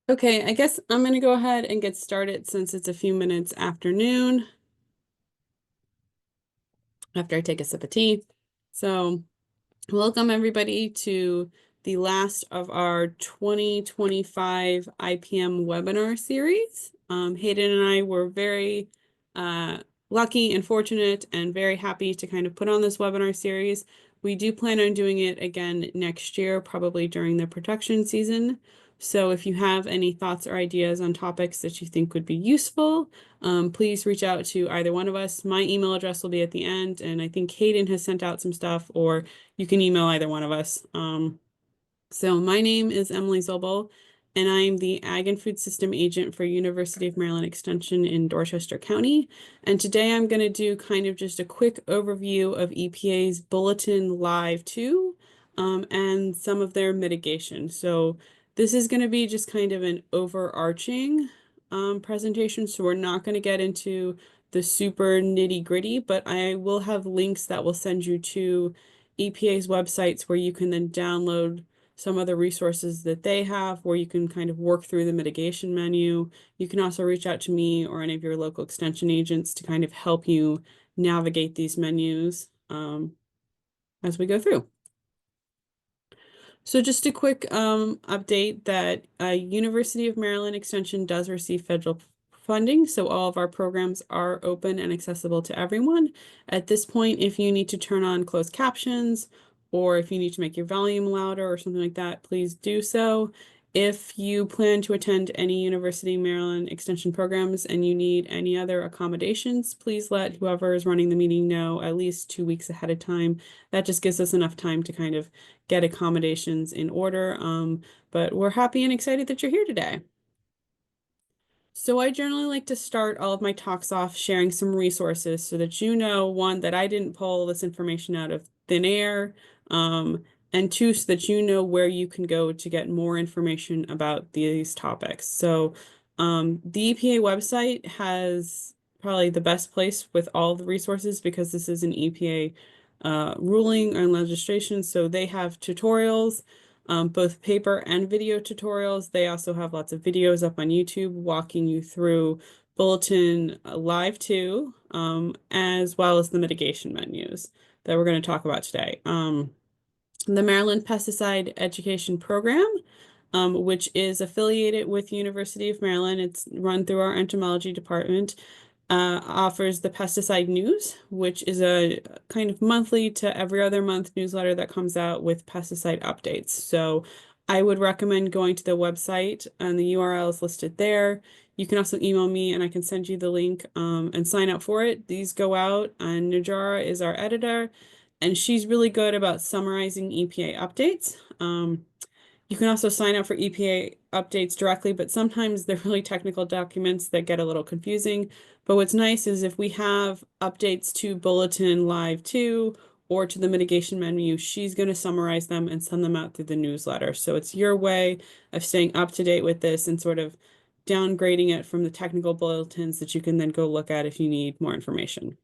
Okay, I guess I'm going to go ahead and get started since it's a few minutes after noon after I take a sip of tea. So, welcome everybody to the last of our 2025 IPM webinar series. Hayden and I were very uh, lucky and fortunate and very happy to kind of put on this webinar series. We do plan on doing it again next year, probably during the production season. So if you have any thoughts or ideas on topics that you think would be useful, please reach out to either one of us. My email address will be at the end, and I think Hayden has sent out some stuff, or you can email either one of us. So my name is Emily Zobel, and I'm the Ag and Food System Agent for University of Maryland Extension in Dorchester County. And today I'm going to do kind of just a quick overview of EPA's Bulletin Live 2 and some of their mitigation. So this is going to be just kind of an overarching presentation. So we're not going to get into the super nitty gritty, but I will have links that will send you to EPA's websites where you can then download some of the resources that they have where you can kind of work through the mitigation menu. You can also reach out to me or any of your local extension agents to kind of help you navigate these menus as we go through. So just a quick update that University of Maryland Extension does receive federal funding, so all of our programs are open and accessible to everyone. At this point, if you need to turn on closed captions or if you need to make your volume louder or something like that, please do so. If you plan to attend any University of Maryland Extension programs and you need any other accommodations, please let whoever is running the meeting know at least 2 weeks ahead of time. That just gives us enough time to kind of get accommodations in order. But we're happy and excited that you're here today. So I generally like to start all of my talks off sharing some resources so that you know, one, that I didn't pull this information out of thin air, and two, so that you know where you can go to get more information about these topics. So the EPA website has probably the best place with all the resources because this is an EPA ruling and legislation. So they have tutorials, both paper and video tutorials. They also have lots of videos up on YouTube walking you through Bulletin Live 2, as well as the mitigation menus that we're going to talk about today. The Maryland Pesticide Education Program, which is affiliated with University of Maryland. It's run through our entomology department, offers the Pesticide News, which is a kind of monthly to every other month newsletter that comes out with pesticide updates. So I would recommend going to the website, and the URL is listed there. You can also email me and I can send you the link and sign up for it. These go out, and Najara is our editor, and she's really good about summarizing EPA updates. You can also sign up for EPA updates directly, but sometimes they're really technical documents that get a little confusing. But what's nice is if we have updates to Bulletin Live 2 or to the mitigation menu, she's going to summarize them and send them out through the newsletter. So it's your way of staying up to date with this and sort of downgrading it from the technical bulletins that you can then go look at if you need more information.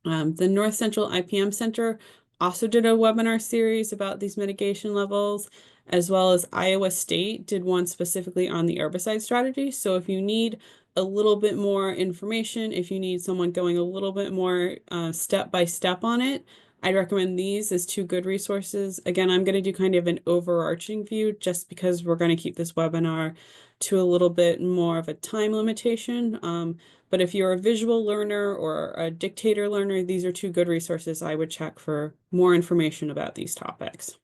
The North Central IPM Center also did a webinar series about these mitigation levels, as well as Iowa State did one specifically on the herbicide strategy. So if you need a little bit more information, if you need someone going a little bit more step by step on it, I'd recommend these as two good resources. Again, I'm going to do kind of an overarching view just because we're going to keep this webinar to a little bit more of a time limitation. But if you're a visual learner or a dictator learner, these are two good resources I would check for more information about these topics.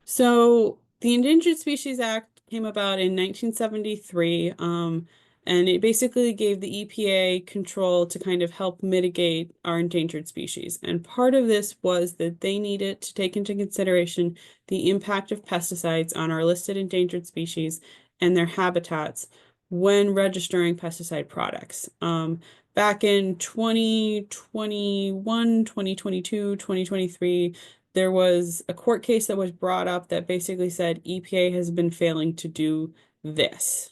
So the Endangered Species Act came about in 1973, and it basically gave the EPA control to kind of help mitigate our endangered species. And part of this was that they needed to take into consideration the impact of pesticides on our listed endangered species and their habitats when registering pesticide products. Back in 2021, 2022, 2023, there was a court case that was brought up that basically said EPA has been failing to do this.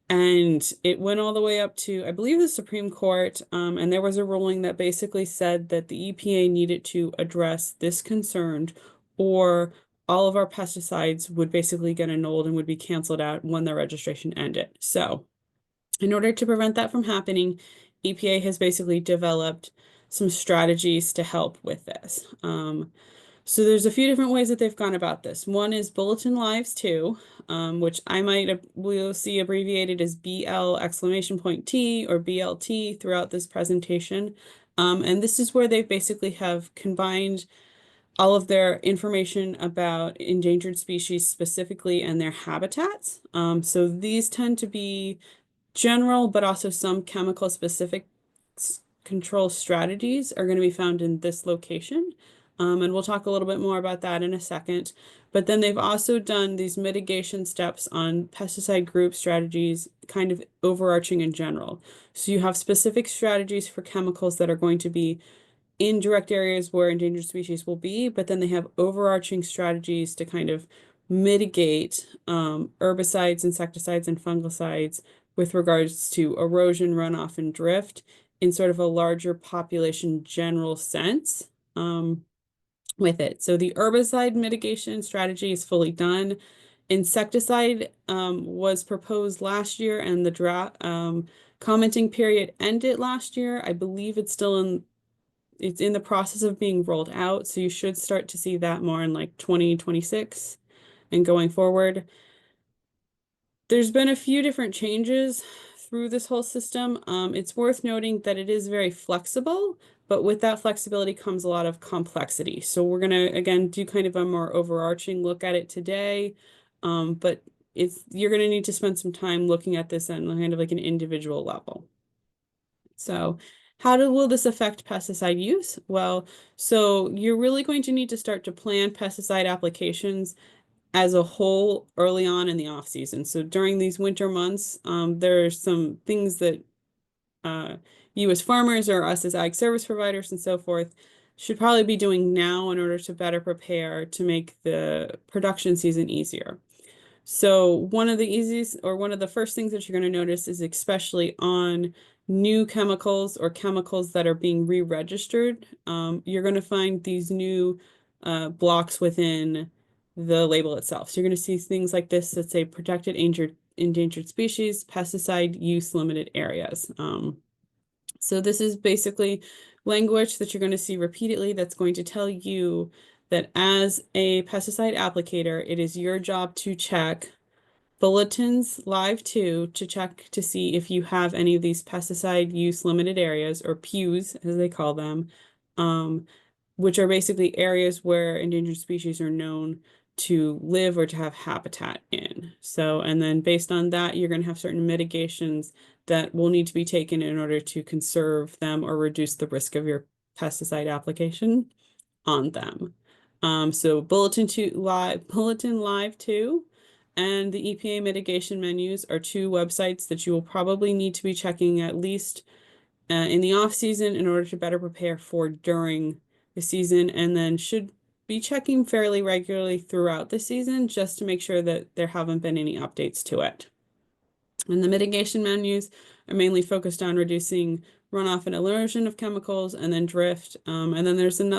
And it went all the way up to, I believe, the Supreme Court, and there was a ruling that basically said that the EPA needed to address this concern or all of our pesticides would basically get annulled and would be canceled out when their registration ended. So in order to prevent that from happening, EPA has basically developed some strategies to help with this. So there's a few different ways that they've gone about this. One is Bulletin Lives 2, which we'll see abbreviated as BL exclamation point T or BLT throughout this presentation. And this is where they basically have combined all of their information about endangered species specifically and their habitats. So these tend to be general, but also some chemical specific control strategies are going to be found in this location. And we'll talk a little bit more about that in a second. But then they've also done these mitigation steps on pesticide group strategies, kind of overarching in general. So you have specific strategies for chemicals that are going to be in direct areas where endangered species will be, but then they have overarching strategies to kind of mitigate herbicides, insecticides, and fungicides with regards to erosion, runoff, and drift in sort of a larger population general sense with it. So the herbicide mitigation strategy is fully done. Insecticide was proposed last year, and the draft commenting period ended last year. I believe it's in the process of being rolled out, so you should start to see that more in like 2026 and going forward. There's been a few different changes through this whole system. It's worth noting that it is very flexible, but with that flexibility comes a lot of complexity. So we're going to, again, do kind of a more overarching look at it today, but you're going to need to spend some time looking at this on kind of like an individual level. So will this affect pesticide use? Well, so you're really going to need to start to plan pesticide applications as a whole early on in the off season. So during these winter months, there are some things that you as farmers or us as ag service providers and so forth should probably be doing now in order to better prepare to make the production season easier. So one of the first things that you're going to notice is especially on new chemicals or chemicals that are being re-registered, you're going to find these new blocks within the label itself. So you're going to see things like this that say protected endangered species, pesticide use limited areas. So this is basically language that you're going to see repeatedly that's going to tell you that as a pesticide applicator, it is your job to check Bulletins Live 2 to check to see if you have any of these pesticide use limited areas, or PUs as they call them, which are basically areas where endangered species are known to live or to have habitat in. So, and then based on that, you're going to have certain mitigations that will need to be taken in order to conserve them or reduce the risk of your pesticide application on them. So Bulletin Live 2 and the EPA mitigation menus are two websites that you will probably need to be checking at least in the off season in order to better prepare for during the season, and then should be checking fairly regularly throughout the season just to make sure that there haven't been any updates to it. And the mitigation menus are mainly focused on reducing runoff and erosion of chemicals and then drift. And then there's some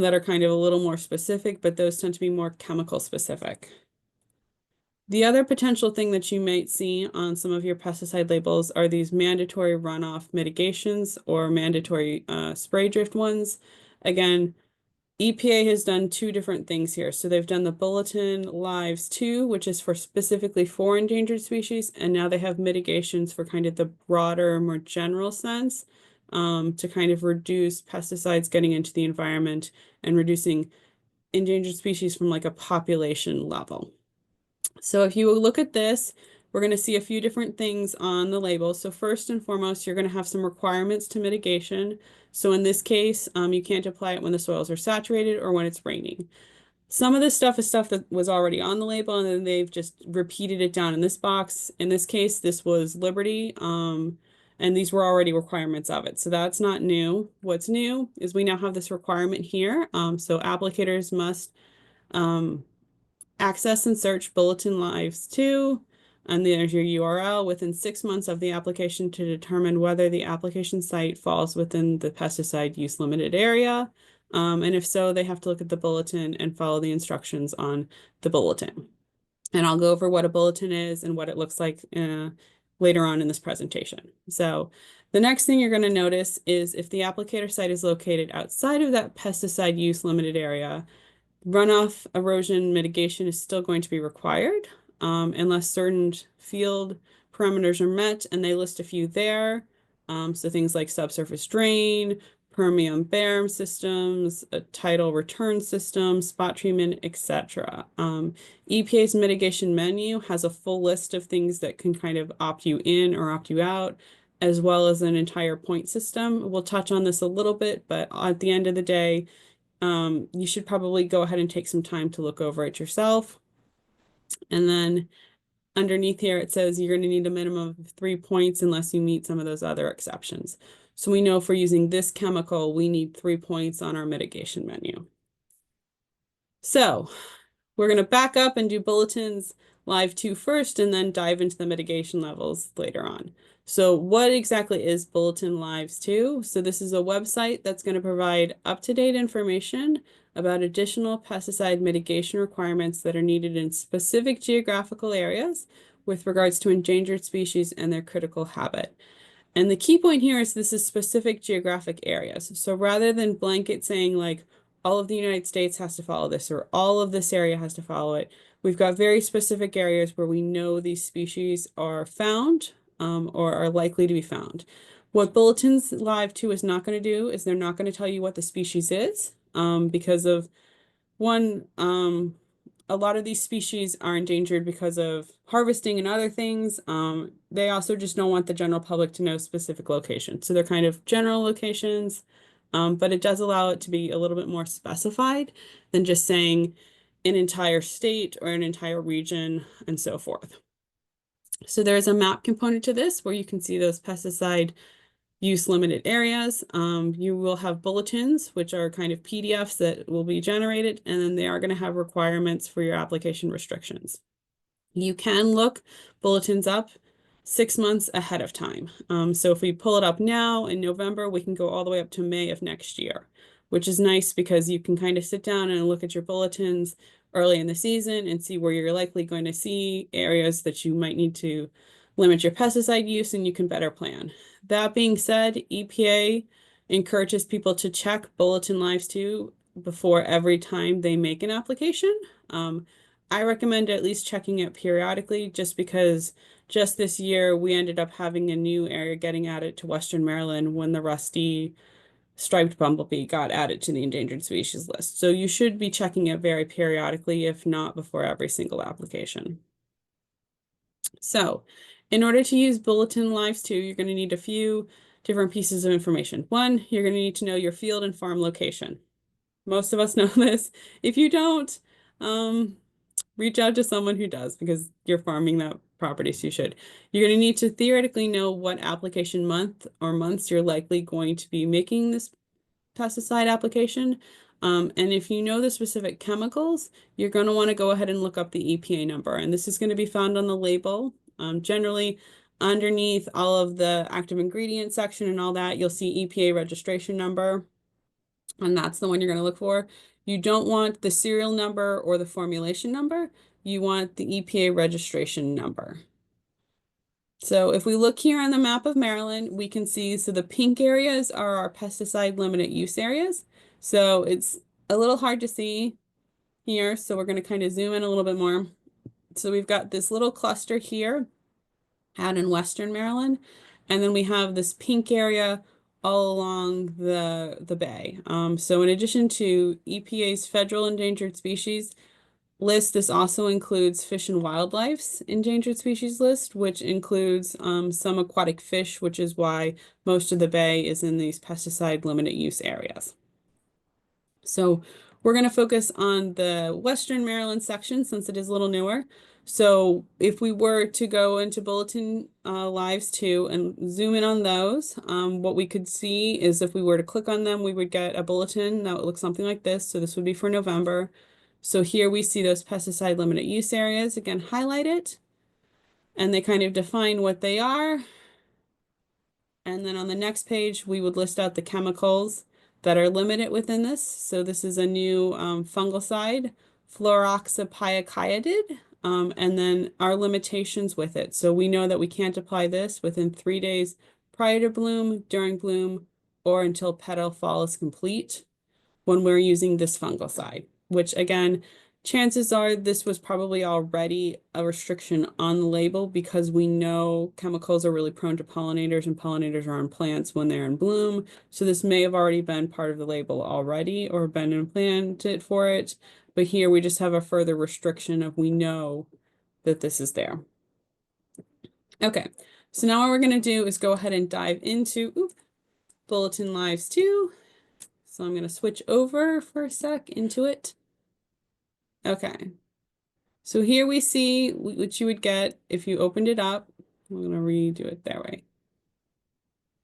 that are kind of a little more specific, but those tend to be more chemical specific. The other potential thing that you might see on some of your pesticide labels are these mandatory runoff mitigations or mandatory spray drift ones. Again, EPA has done two different things here. So they've done the Bulletin Lives 2, which is specifically for endangered species, and now they have mitigations for kind of the broader, more general sense to kind of reduce pesticides getting into the environment and reducing endangered species from like a population level. So if you look at this, we're going to see a few different things on the label. So first and foremost, you're going to have some requirements to mitigation. So in this case, you can't apply it when the soils are saturated or when it's raining. Some of this stuff is stuff that was already on the label, and then they've just repeated it down in this box. In this case, this was Liberty, and these were already requirements of it. So that's not new. What's new is we now have this requirement here. So applicators must access and search Bulletin Lives 2, and there's your URL within 6 months of the application to determine whether the application site falls within the pesticide use limited area. And if so, they have to look at the bulletin and follow the instructions on the bulletin. And I'll go over what a bulletin is and what it looks like later on in this presentation. So the next thing you're going to notice is if the applicator site is located outside of that pesticide use limited area, runoff erosion mitigation is still going to be required unless certain field parameters are met, and they list a few there. So things like subsurface drain, permeum berm systems, a tidal return system, spot treatment, etc. EPA's mitigation menu has a full list of things that can kind of opt you in or opt you out, as well as an entire point system. We'll touch on this a little bit, but at the end of the day, you should probably go ahead and take some time to look over it yourself. And then underneath here, it says you're going to need a minimum of 3 points unless you meet some of those other exceptions. So we know if we're using this chemical, we need 3 points on our mitigation menu. So we're going to back up and do Bulletins Live 2 first, and then dive into the mitigation levels later on. So what exactly is Bulletin Lives 2? So this is a website that's going to provide up-to-date information about additional pesticide mitigation requirements that are needed in specific geographical areas with regards to endangered species and their critical habitat. And the key point here is this is specific geographic areas. So rather than blanket saying like all of the United States has to follow this or all of this area has to follow it, we've got very specific areas where we know these species are found or are likely to be found. What Bulletins Live 2 is not going to do is they're not going to tell you what the species is because of one, a lot of these species are endangered because of harvesting and other things. They also just don't want the general public to know specific locations. So they're kind of general locations, but it does allow it to be a little bit more specified than just saying an entire state or an entire region and so forth. So there's a map component to this where you can see those pesticide use limited areas. You will have bulletins, which are kind of PDFs that will be generated, and then they are going to have requirements for your application restrictions. You can look bulletins up 6 months ahead of time. So if we pull it up now in November, we can go all the way up to May of next year, which is nice because you can kind of sit down and look at your bulletins early in the season and see where you're likely going to see areas that you might need to limit your pesticide use, and you can better plan. That being said, EPA encourages people to check Bulletin Lives 2 before every time they make an application. I recommend at least checking it periodically just because just this year we ended up having a new area getting added to Western Maryland when the rusty striped bumblebee got added to the endangered species list. So you should be checking it very periodically, if not before every single application. So in order to use Bulletin Lives 2, you're going to need a few different pieces of information. One, you're going to need to know your field and farm location. Most of us know this. If you don't, reach out to someone who does because you're farming that property, so you should. You're going to need to theoretically know what application month or months you're likely going to be making this pesticide application. And if you know the specific chemicals, you're going to want to go ahead and look up the EPA number. And this is going to be found on the label. Generally, underneath all of the active ingredient section and all that, you'll see EPA registration number. And that's the one you're going to look for. You don't want the serial number or the formulation number. You want the EPA registration number. So if we look here on the map of Maryland, we can see, so the pink areas are our pesticide limited use areas. So it's a little hard to see here. So we're going to kind of zoom in a little bit more. So we've got this little cluster here out in Western Maryland. And then we have this pink area all along the bay. So in addition to EPA's federal endangered species list, this also includes Fish and Wildlife's endangered species list, which includes some aquatic fish, which is why most of the bay is in these pesticide limited use areas. So we're going to focus on the Western Maryland section since it is a little newer. So if we were to go into Bulletin Lives 2 and zoom in on those, what we could see is if we were to click on them, we would get a bulletin that would look something like this. So this would be for November. So here we see those pesticide limited use areas, again, highlighted, and they kind of define what they are. And then on the next page, we would list out the chemicals that are limited within this. So this is a new fungicide, fluroxypiacietide, and then our limitations with it. So we know that we can't apply this within 3 days prior to bloom, during bloom, or until petal fall is complete when we're using this fungicide, which again, chances are this was probably already a restriction on the label because we know chemicals are really prone to pollinators and pollinators are on plants when they're in bloom. So this may have already been part of the label already or been implanted for it. But here we just have a further restriction of we know that this is there. Okay, so now what we're going to do is go ahead and dive into Bulletin Lives 2. So I'm going to switch over for a sec into it. Okay. So here we see what you would get if you opened it up. I'm going to redo it that way.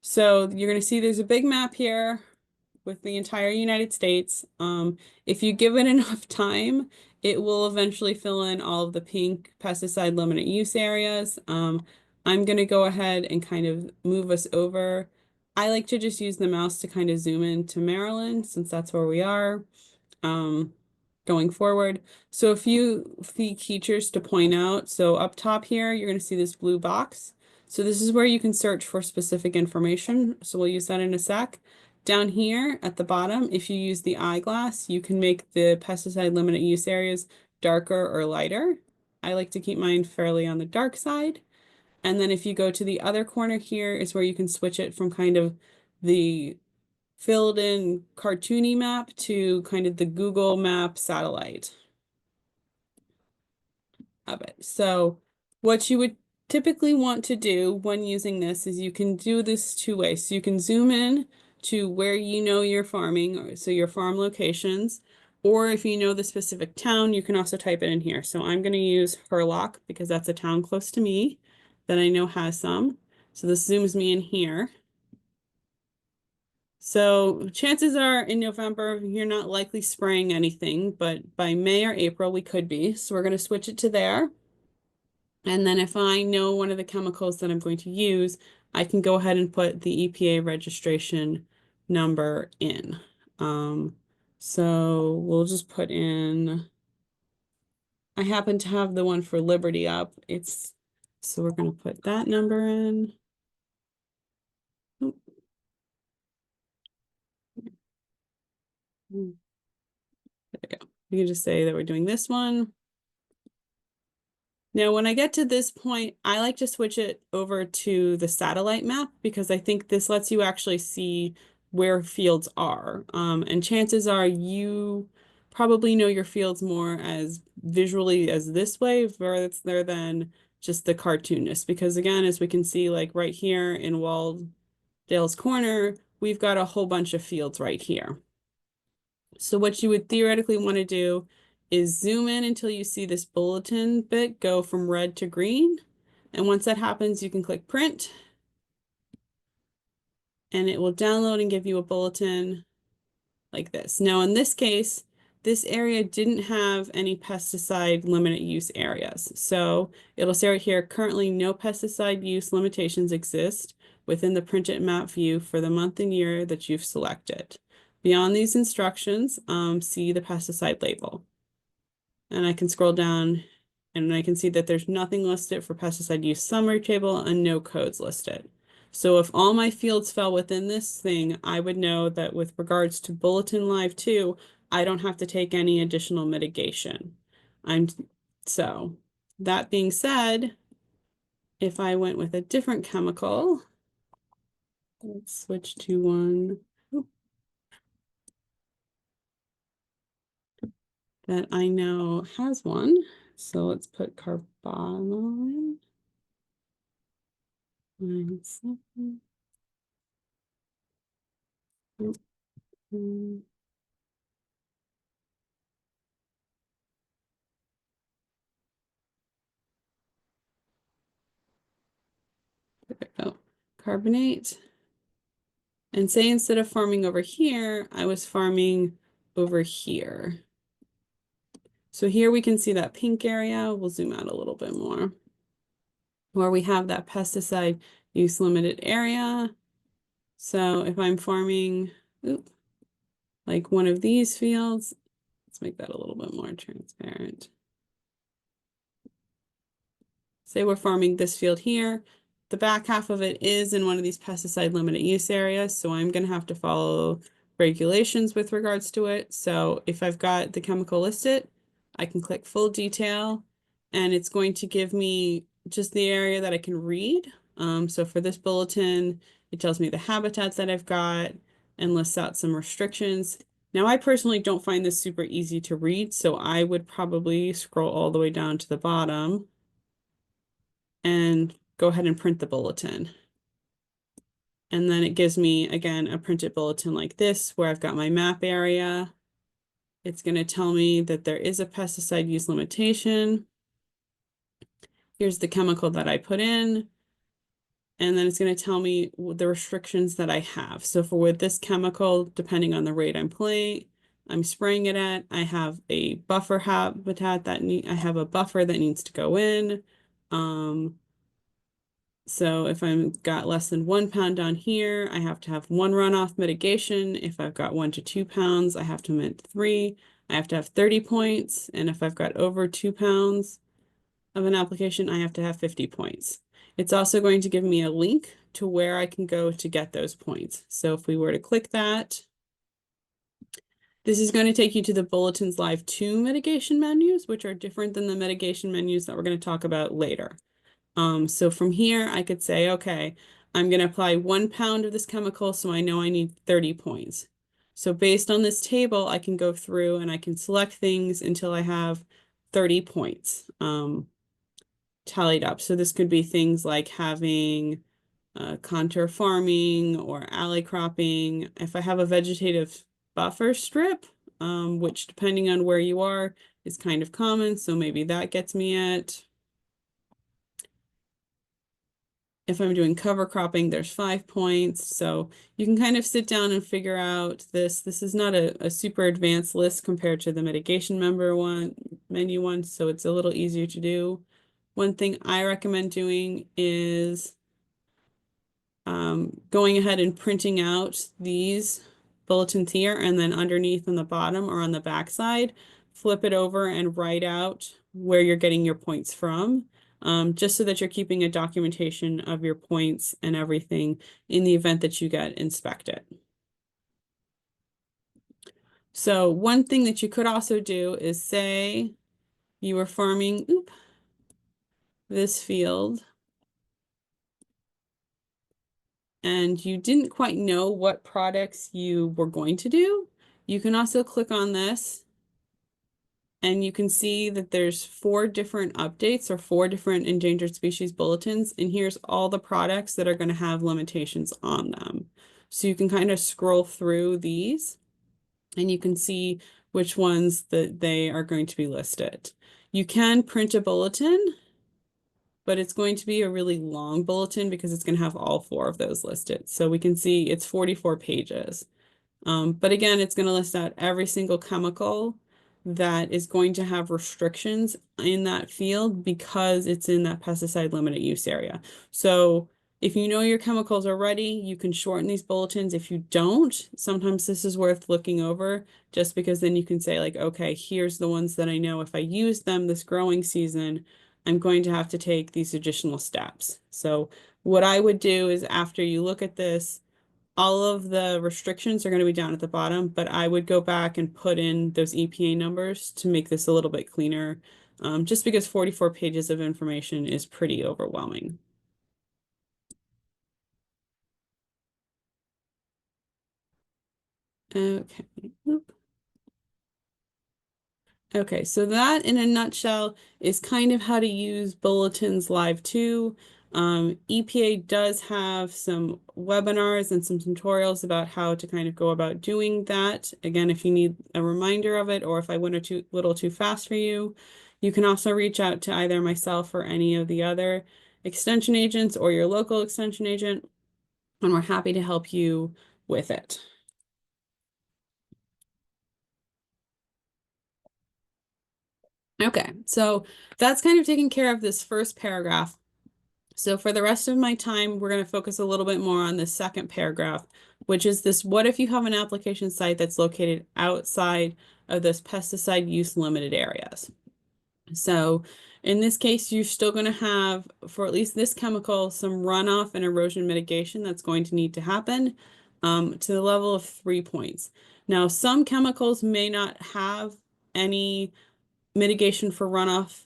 So you're going to see there's a big map here with the entire United States. If you give it enough time, it will eventually fill in all of the pink pesticide limited use areas. I'm going to go ahead and kind of move us over. I like to just use the mouse to kind of zoom in to Maryland since that's where we are. Going forward. So a few features to point out. So up top here, you're going to see this blue box. So this is where you can search for specific information. So we'll use that in a sec. Down here at the bottom, if you use the eyeglass, you can make the pesticide limited use areas darker or lighter. I like to keep mine fairly on the dark side. And then if you go to the other corner here is where you can switch it from kind of the filled in cartoony map to kind of the Google map satellite of it. So what you would typically want to do when using this is you can do this two ways. So you can zoom in to where you know you're farming, so your farm locations, or if you know the specific town, you can also type it in here. So I'm going to use Hurlock because that's a town close to me that I know has some. So this zooms me in here. So chances are in November, you're not likely spraying anything, but by May or April, we could be. So we're going to switch it to there. And then if I know one of the chemicals that I'm going to use, I can go ahead and put the EPA registration number in. So we'll just put in, I happen to have the one for Liberty up. So we're going to put that number in. There we go. We can just say that we're doing this one. Now, when I get to this point, I like to switch it over to the satellite map because I think this lets you actually see where fields are. And chances are you probably know your fields more as visually as this way rather than just the cartoonness. Because again, as we can see, like right here in Waldale's Corner, we've got a whole bunch of fields right here. So what you would theoretically want to do is zoom in until you see this bulletin bit go from red to green. And once that happens, you can click print and it will download and give you a bulletin like this. Now, in this case, this area didn't have any pesticide limited use areas. So it'll say right here, currently no pesticide use limitations exist within the printed map view for the month and year that you've selected. Beyond these instructions, see the pesticide label. And I can scroll down and I can see that there's nothing listed for pesticide use summary table and no codes listed. So if all my fields fell within this thing, I would know that with regards to Bulletin Live 2, I don't have to take any additional mitigation. So that being said, if I went with a different chemical, let's switch to one that I know has one. So let's put carbamide. 9.7. Oh, carbonate. And say instead of farming over here, I was farming over here. So here we can see that pink area. We'll zoom out a little bit more. Where we have that pesticide use limited area. So if I'm farming, like one of these fields. Let's make that a little bit more transparent. Say we're farming this field here. The back half of it is in one of these pesticide limited use areas, so I'm going to have to follow regulations with regards to it. So if I've got the chemical listed, I can click full detail, and it's going to give me just the area that I can read. So for this bulletin, it tells me the habitats that I've got and lists out some restrictions. Now, I personally don't find this super easy to read, so I would probably scroll all the way down to the bottom and go ahead and print the bulletin. And then it gives me, again, a printed bulletin like this, where I've got my map area. It's going to tell me that there is a pesticide use limitation. Here's the chemical that I put in. And then it's going to tell me the restrictions that I have. So for with this chemical, depending on the rate I'm spraying it at, I have a buffer habitat I have a buffer that needs to go in. So if I've got less than 1 pound down here, I have to have 1 runoff mitigation. If I've got 1 to 2 pounds, I have to mint 3. I have to have 30 points. And if I've got over 2 pounds of an application, I have to have 50 points. It's also going to give me a link to where I can go to get those points. So if we were to click that, this is going to take you to the Bulletins Live 2 mitigation menus, which are different than the mitigation menus that we're going to talk about later. So from here, I could say, okay, I'm going to apply 1 pound of this chemical, so I know I need 30 points. So based on this table, I can go through and I can select things until I have 30 points tallied up. So this could be things like having contour farming or alley cropping. If I have a vegetative buffer strip, which depending on where you are is kind of common, so maybe that gets me at. If I'm doing cover cropping, there's 5 points. So you can kind of sit down and figure out this. This is not a super advanced list compared to the mitigation menu one, so it's a little easier to do. One thing I recommend doing is going ahead and printing out these bulletins here, and then underneath on the bottom or on the back side, flip it over and write out where you're getting your points from, just so that you're keeping a documentation of your points and everything in the event that you get inspected. So one thing that you could also do is say you were farming this field and you didn't quite know what products you were going to do. You can also click on this and you can see that there's 4 different updates or 4 different endangered species bulletins. And here's all the products that are going to have limitations on them. So you can kind of scroll through these and you can see which ones that they are going to be listed. You can print a bulletin, but it's going to be a really long bulletin because it's going to have all 4 of those listed. So we can see it's 44 pages. But again, it's going to list out every single chemical that is going to have restrictions in that field because it's in that pesticide limited use area. So if you know your chemicals already, you can shorten these bulletins. If you don't, sometimes this is worth looking over just because then you can say like, okay, here's the ones that I know if I use them this growing season, I'm going to have to take these additional steps. So what I would do is after you look at this, all of the restrictions are going to be down at the bottom, but I would go back and put in those EPA numbers to make this a little bit cleaner, just because 44 pages of information is pretty overwhelming. Okay. Oop. Okay, so that in a nutshell is kind of how to use Bulletins Live 2. EPA does have some webinars and some tutorials about how to kind of go about doing that. Again, if you need a reminder of it or if I went a little too fast for you, you can also reach out to either myself or any of the other extension agents or your local extension agent, and we're happy to help you with it. Okay, so that's kind of taking care of this first paragraph. So for the rest of my time, we're going to focus a little bit more on the second paragraph, which is this: what if you have an application site that's located outside of those pesticide use limited areas? So in this case, you're still going to have, for at least this chemical, some runoff and erosion mitigation that's going to need to happen to the level of 3 points. Now, some chemicals may not have any mitigation for runoff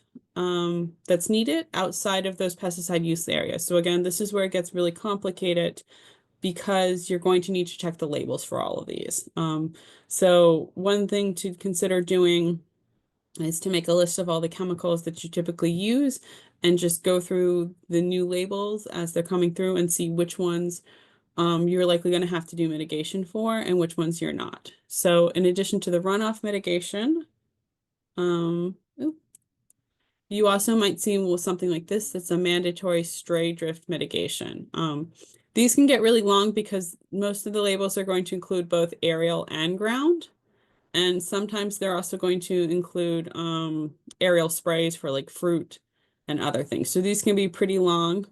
that's needed outside of those pesticide use areas. So again, this is where it gets really complicated because you're going to need to check the labels for all of these. So one thing to consider doing is to make a list of all the chemicals that you typically use and just go through the new labels as they're coming through and see which ones you're likely going to have to do mitigation for and which ones you're not. So in addition to the runoff mitigation, you also might see something like this. That's a mandatory stray drift mitigation. These can get really long because most of the labels are going to include both aerial and ground. And sometimes they're also going to include aerial sprays for like fruit and other things. So these can be pretty long.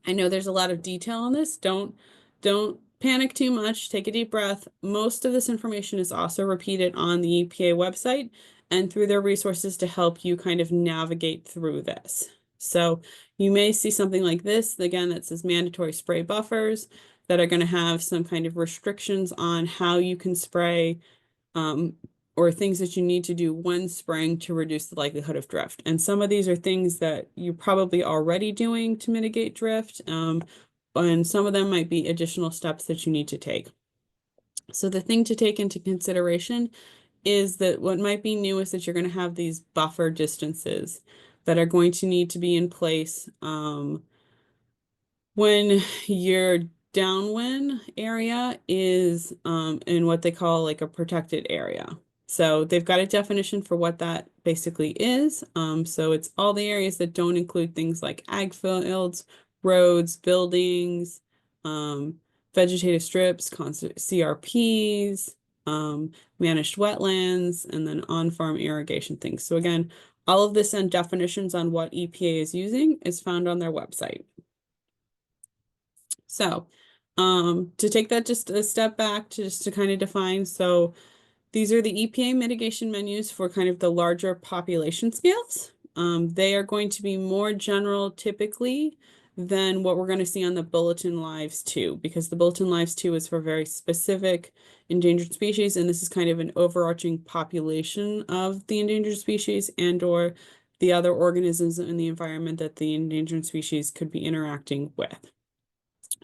I know there's a lot of detail on this. Don't panic too much. Take a deep breath. Most of this information is also repeated on the EPA website and through their resources to help you kind of navigate through this. So you may see something like this, again, that says mandatory spray buffers that are going to have some kind of restrictions on how you can spray or things that you need to do when spraying to reduce the likelihood of drift. And some of these are things that you're probably already doing to mitigate drift, and some of them might be additional steps that you need to take. So the thing to take into consideration is that what might be new is that you're going to have these buffer distances that are going to need to be in place when your downwind area is in what they call like a protected area. So they've got a definition for what that basically is. So it's all the areas that don't include things like ag fields, roads, buildings, vegetative strips, CRPs, managed wetlands, and then on-farm irrigation things. So again, all of this and definitions on what EPA is using is found on their website. So to take that just a step back to kind of define, so these are the EPA mitigation menus for kind of the larger population scales. They are going to be more general typically than what we're going to see on the Bulletin Lives 2, because the Bulletin Lives 2 is for very specific endangered species, and this is kind of an overarching population of the endangered species and or the other organisms in the environment that the endangered species could be interacting with.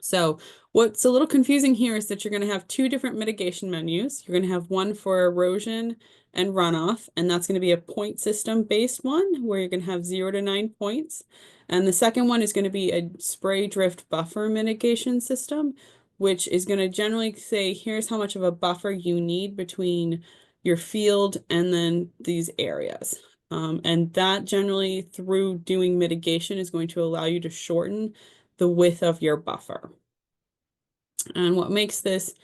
So what's a little confusing here is that you're going to have two different mitigation menus. You're going to have one for erosion and runoff, and that's going to be a point system based one where you're going to have 0 to 9 points. And the second one is going to be a spray drift buffer mitigation system, which is going to generally say, here's how much of a buffer you need between your field and then these areas. And that generally through doing mitigation is going to allow you to shorten the width of your buffer. And what makes this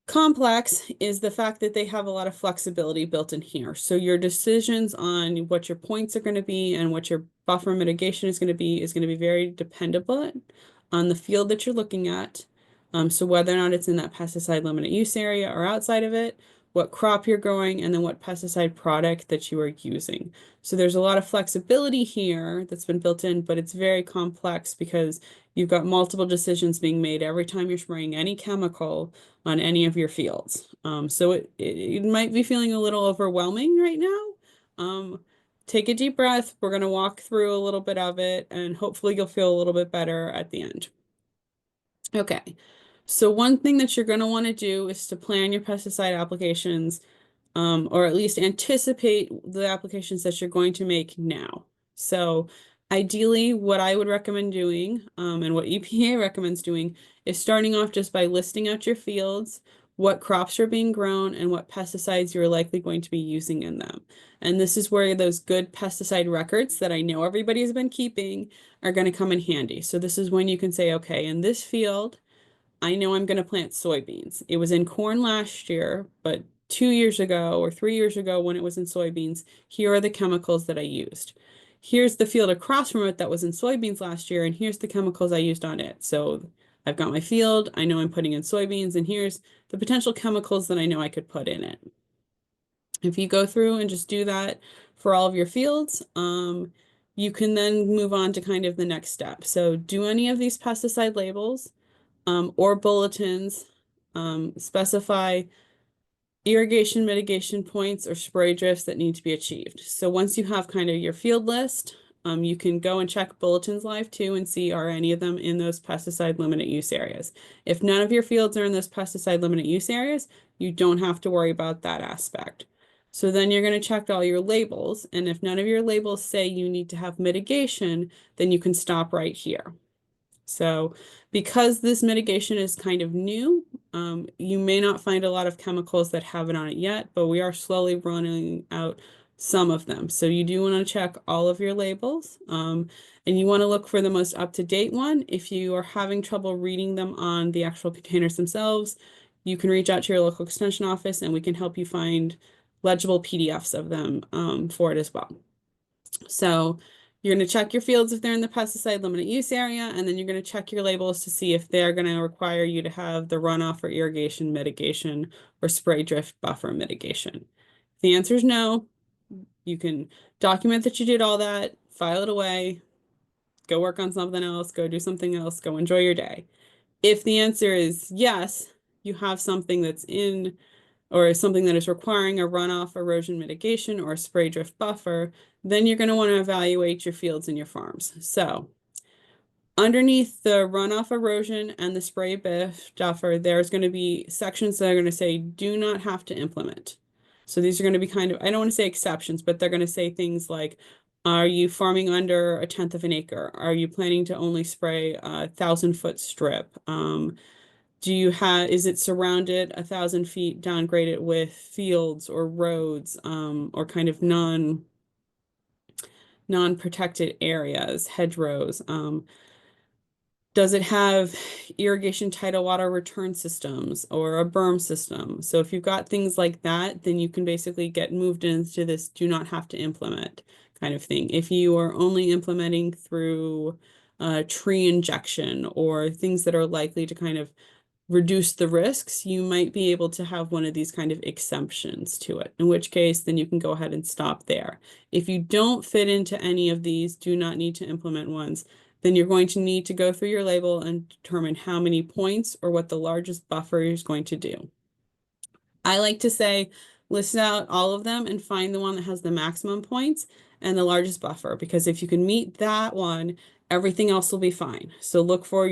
complex is the fact that they have a lot of flexibility built in here. So your decisions on what your points are going to be and what your buffer mitigation is going to be very dependable on the field that you're looking at. So whether or not it's in that pesticide limited use area or outside of it, what crop you're growing, and then what pesticide product that you are using. So there's a lot of flexibility here that's been built in, but it's very complex because you've got multiple decisions being made every time you're spraying any chemical on any of your fields. So it might be feeling a little overwhelming right now. Take a deep breath. We're going to walk through a little bit of it, and hopefully you'll feel a little bit better at the end. Okay, so one thing that you're going to want to do is to plan your pesticide applications, or at least anticipate the applications that you're going to make now. So ideally, what I would recommend doing, and what EPA recommends doing, is starting off just by listing out your fields, what crops are being grown, and what pesticides you're likely going to be using in them. And this is where those good pesticide records that I know everybody has been keeping are going to come in handy. So this is when you can say, okay, in this field, I know I'm going to plant soybeans. It was in corn last year, but 2 years ago or 3 years ago when it was in soybeans, here are the chemicals that I used. Here's the field across from it that was in soybeans last year, and here's the chemicals I used on it. So I've got my field, I know I'm putting in soybeans, and here's the potential chemicals that I know I could put in it. If you go through and just do that for all of your fields, you can then move on to kind of the next step. So do any of these pesticide labels or bulletins specify irrigation mitigation points or spray drifts that need to be achieved. So once you have kind of your field list, you can go and check bulletins live too and see are any of them in those pesticide limited use areas. If none of your fields are in those pesticide limited use areas, you don't have to worry about that aspect. So then you're going to check all your labels, and if none of your labels say you need to have mitigation, then you can stop right here. So because this mitigation is kind of new, you may not find a lot of chemicals that have it on it yet, but we are slowly running out some of them. So you do want to check all of your labels, and you want to look for the most up-to-date one. If you are having trouble reading them on the actual containers themselves, you can reach out to your local extension office and we can help you find legible PDFs of them for it as well. So you're going to check your fields if they're in the pesticide limited use area, and then you're going to check your labels to see if they're going to require you to have the runoff or irrigation mitigation or spray drift buffer mitigation. If the answer is no, you can document that you did all that, file it away, go work on something else, go do something else, go enjoy your day. If the answer is yes, you have something that's in or something that is requiring a runoff erosion mitigation or a spray drift buffer, then you're going to want to evaluate your fields and your farms. So underneath the runoff erosion and the spray drift buffer, there's going to be sections that are going to say do not have to implement. So these are going to be kind of, I don't want to say exceptions, but they're going to say things like, are you farming under 1/10 of an acre? Are you planning to only spray a 1,000-foot strip? Is it surrounded 1,000 feet downgraded with fields or roads, or kind of non-protected areas, hedgerows? Does it have irrigation tidal water return systems or a berm system? So if you've got things like that, then you can basically get moved into this do not have to implement kind of thing. If you are only implementing through tree injection or things that are likely to kind of reduce the risks, you might be able to have one of these kind of exemptions to it, in which case then you can go ahead and stop there. If you don't fit into any of these, do not need to implement ones, then you're going to need to go through your label and determine how many points or what the largest buffer is going to do. I like to say, list out all of them and find the one that has the maximum points and the largest buffer, because if you can meet that one, everything else will be fine. So look for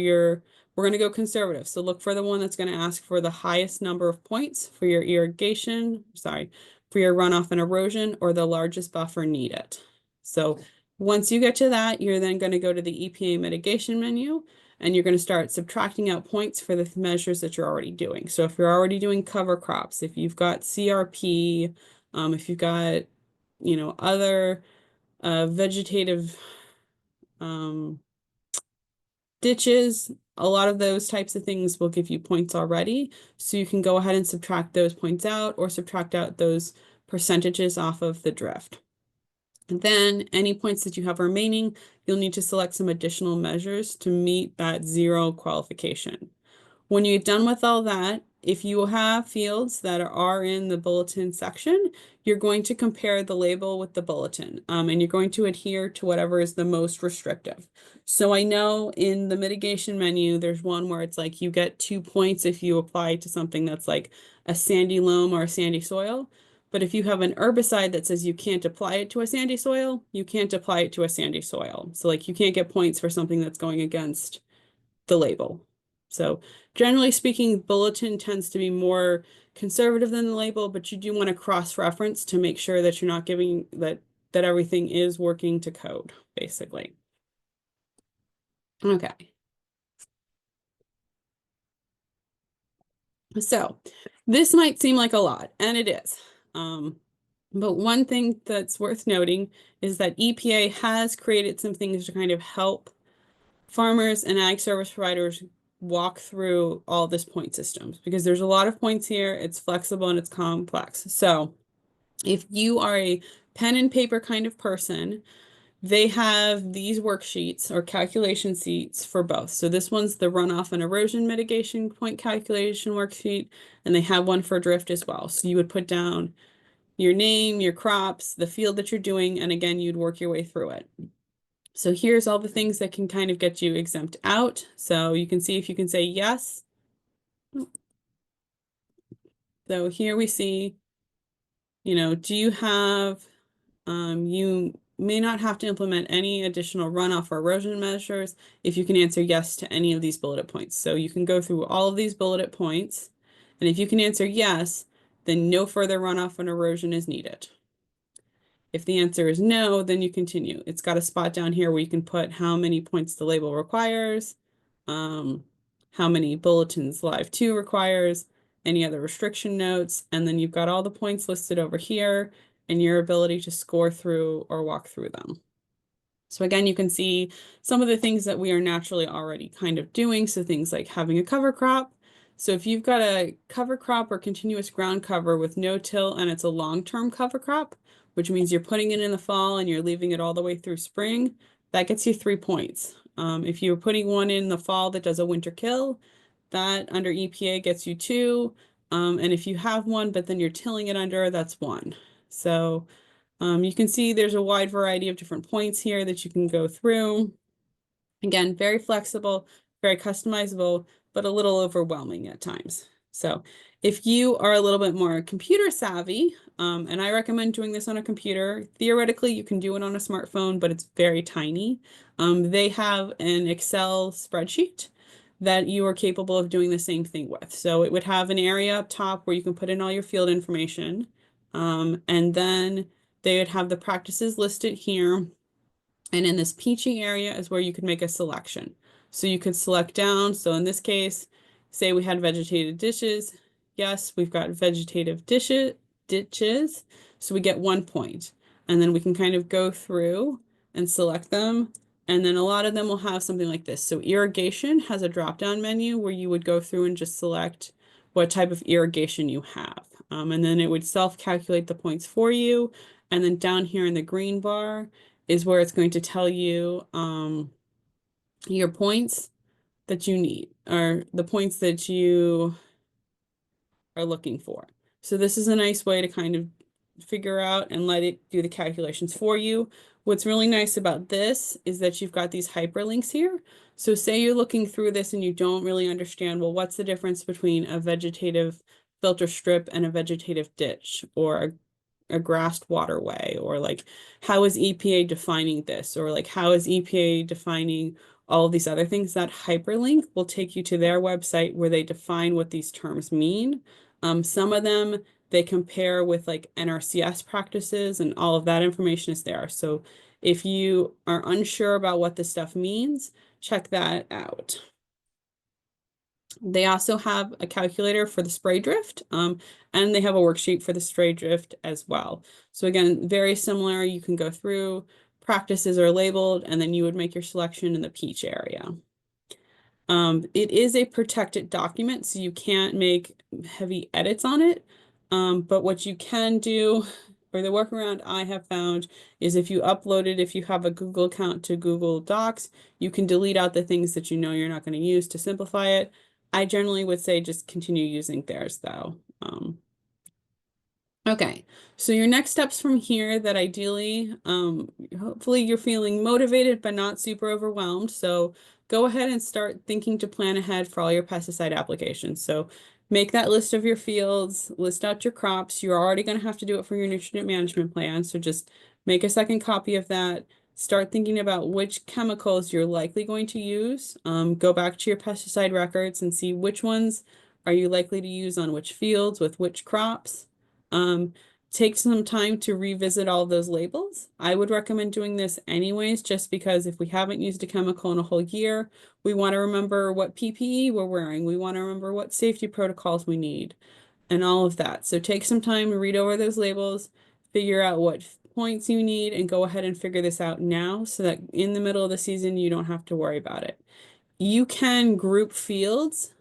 we're going to go conservative. So look for the one that's going to ask for the highest number of points for your for your runoff and erosion, or the largest buffer needed. So once you get to that, you're then going to go to the EPA mitigation menu, and you're going to start subtracting out points for the measures that you're already doing. So if you're already doing cover crops, if you've got CRP, if you've got, other vegetative ditches, a lot of those types of things will give you points already. So you can go ahead and subtract those points out or subtract out those percentages off of the drift. And then any points that you have remaining, you'll need to select some additional measures to meet that 0 qualification. When you're done with all that, if you have fields that are in the bulletin section, you're going to compare the label with the bulletin, and you're going to adhere to whatever is the most restrictive. So I know in the mitigation menu, there's one where it's like you get 2 points if you apply to something that's like a sandy loam or a sandy soil. But if you have an herbicide that says you can't apply it to a sandy soil, you can't apply it to a sandy soil. So like you can't get points for something that's going against the label. So generally speaking, bulletin tends to be more conservative than the label, but you do want to cross-reference to make sure that you're not giving that everything is working to code, basically. Okay. So this might seem like a lot, and it is. But one thing that's worth noting is that EPA has created some things to kind of help farmers and ag service providers walk through all this point systems, because there's a lot of points here. It's flexible and it's complex. So if you are a pen and paper kind of person, They have these worksheets or calculation sheets for both. So this one's the runoff and erosion mitigation point calculation worksheet, and they have one for drift as well. So you would put down your name, your crops, the field that you're doing, and again, you'd work your way through it. So here's all the things that can kind of get you exempt out. So you can see if you can say yes. So here we see, do you have, you may not have to implement any additional runoff or erosion measures if you can answer yes to any of these bullet points. So you can go through all of these bullet points, and if you can answer yes, then no further runoff and erosion is needed. If the answer is no, then you continue. It's got a spot down here where you can put how many points the label requires, how many bulletins live 2 requires, any other restriction notes, and then you've got all the points listed over here and your ability to score through or walk through them. So again, you can see some of the things that we are naturally already kind of doing. So things like having a cover crop. So if you've got a cover crop or continuous ground cover with no till and it's a long-term cover crop, which means you're putting it in the fall and you're leaving it all the way through spring, that gets you 3 points. If you're putting one in the fall that does a winter kill, that under EPA gets you 2. And if you have one, but then you're tilling it under, that's 1. So you can see there's a wide variety of different points here that you can go through. Again, very flexible, very customizable, but a little overwhelming at times. So if you are a little bit more computer savvy, and I recommend doing this on a computer, theoretically you can do it on a smartphone, but it's very tiny. They have an Excel spreadsheet that you are capable of doing the same thing with. So it would have an area up top where you can put in all your field information, and then they would have the practices listed here. And in this peaching area is where you could make a selection. So you could select down. So in this case, say we had vegetative dishes. Yes, we've got vegetative ditches. So we get 1 point. And then we can kind of go through and select them. And then a lot of them will have something like this. So irrigation has a drop-down menu where you would go through and just select what type of irrigation you have. And then it would self-calculate the points for you. And then down here in the green bar is where it's going to tell you your points that you need, or the points that you are looking for. So this is a nice way to kind of figure out and let it do the calculations for you. What's really nice about this is that you've got these hyperlinks here. So say you're looking through this and you don't really understand, well, what's the difference between a vegetative filter strip and a vegetative ditch, or a grassed waterway, or like how is EPA defining this, or like how is EPA defining all of these other things. That hyperlink will take you to their website where they define what these terms mean. Some of them they compare with like NRCS practices, and all of that information is there. So if you are unsure about what this stuff means, check that out. They also have a calculator for the spray drift, and they have a worksheet for the spray drift as well. So again, very similar. You can go through, practices are labeled, and then you would make your selection in the peach area. It is a protected document, so you can't make heavy edits on it. But what you can do, or the workaround I have found, is if you upload it, if you have a Google account to Google Docs, you can delete out the things that you know you're not going to use to simplify it. I generally would say just continue using theirs though. Okay, so your next steps from here that ideally, hopefully you're feeling motivated but not super overwhelmed. So go ahead and start thinking to plan ahead for all your pesticide applications. So make that list of your fields, list out your crops. You're already going to have to do it for your nutrient management plan. So just make a second copy of that. Start thinking about which chemicals you're likely going to use. Go back to your pesticide records and see which ones are you likely to use on which fields with which crops. Take some time to revisit all those labels. I would recommend doing this anyways, just because if we haven't used a chemical in a whole year, we want to remember what PPE we're wearing. We want to remember what safety protocols we need and all of that. So take some time to read over those labels, figure out what points you need, and go ahead and figure this out now so that in the middle of the season, you don't have to worry about it. You can group fields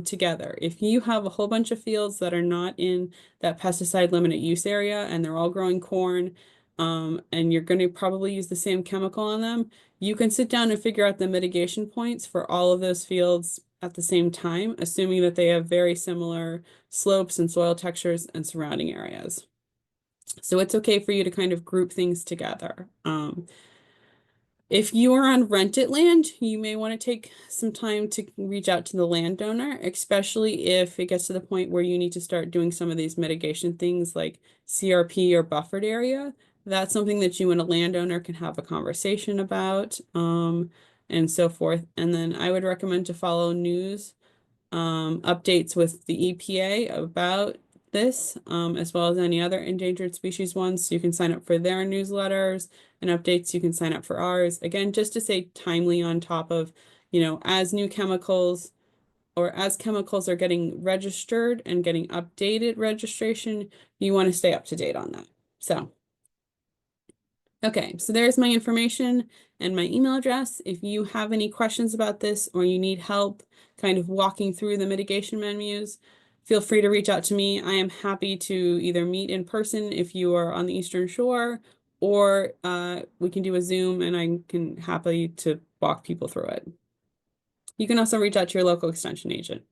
together. If you have a whole bunch of fields that are not in that pesticide limited use area and they're all growing corn, and you're going to probably use the same chemical on them, you can sit down and figure out the mitigation points for all of those fields at the same time, assuming that they have very similar slopes and soil textures and surrounding areas. So it's okay for you to kind of group things together. If you are on rented land, you may want to take some time to reach out to the landowner, especially if it gets to the point where you need to start doing some of these mitigation things like CRP or buffered area. That's something that you and a landowner can have a conversation about, and so forth. And then I would recommend to follow news updates with the EPA about this, as well as any other endangered species ones. So you can sign up for their newsletters and updates. You can sign up for ours. Again, just to stay timely on top of, as new chemicals or as chemicals are getting registered and getting updated registration, you want to stay up to date on that. So okay, so there's my information and my email address. If you have any questions about this or you need help kind of walking through the mitigation menus, feel free to reach out to me. I am happy to either meet in person if you are on the Eastern Shore, or we can do a Zoom and I can happily to walk people through it. You can also reach out to your local extension agent.